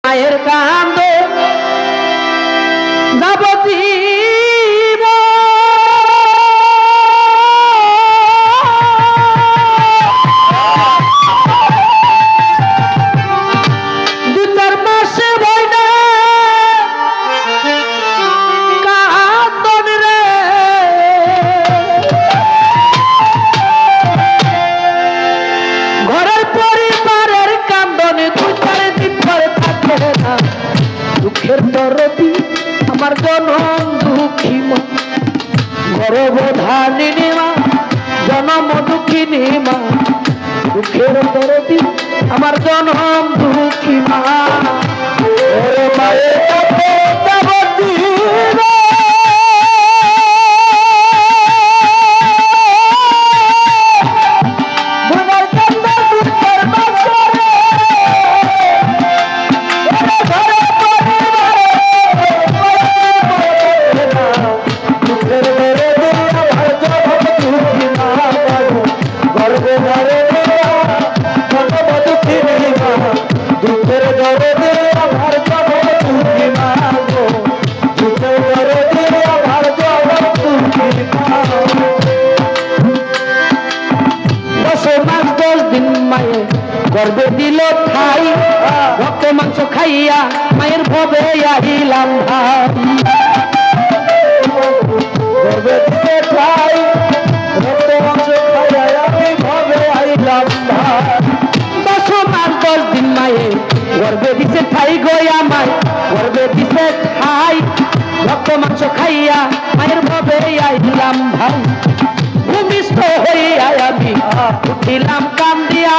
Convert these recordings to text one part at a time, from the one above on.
মায়ের কান্দে যাবতীব দু চার মাসে বইনা কান্দন রে ঘরের পরিবারের কান্দনে দুই চার দিন পরে থাকে না দুঃখের দরদি আমার জনম দুঃখী মা গর্ভধারিণী মা জনম দুঃখিনী মা দুঃখের দরদি আমার জনম দুঃখী মা ওরে মায়ের কাছে যাবতীব গর্বে দিল ঠাই রক্ত মাংস খাইয়া মায়ের ভবে আইলাম ভাই গর্বে দিল ঠাই রক্ত মাংস খাইয়া আমি ভবে আইলাম ভাই 10 মাস 10 দিন মায়ে গর্বে দিছে ঠাই গয়া মাই গর্বে দিছে ঠাই রক্ত মাংস খাইয়া মায়ের ভবে আইলাম ভাই ভূমিষ্ঠ হইয়া আমি উঠিলাম কান্দিয়া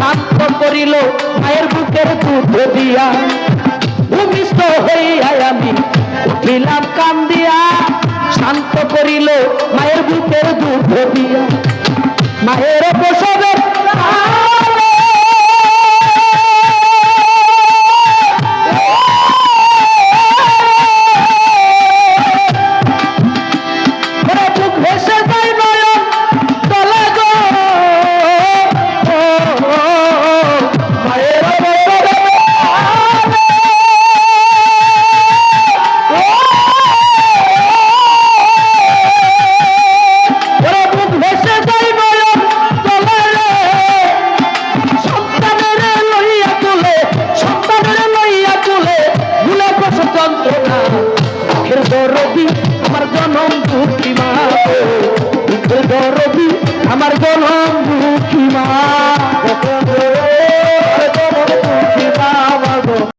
শান্ত করিল মায়ের বুকের দুধ দিয়া ভূমিষ্ঠ হইয়া আমি উঠিলাম কান্দিয়া শান্ত করিল মায়ের বুকের দুধ দিয়া মায়ের প্রসবের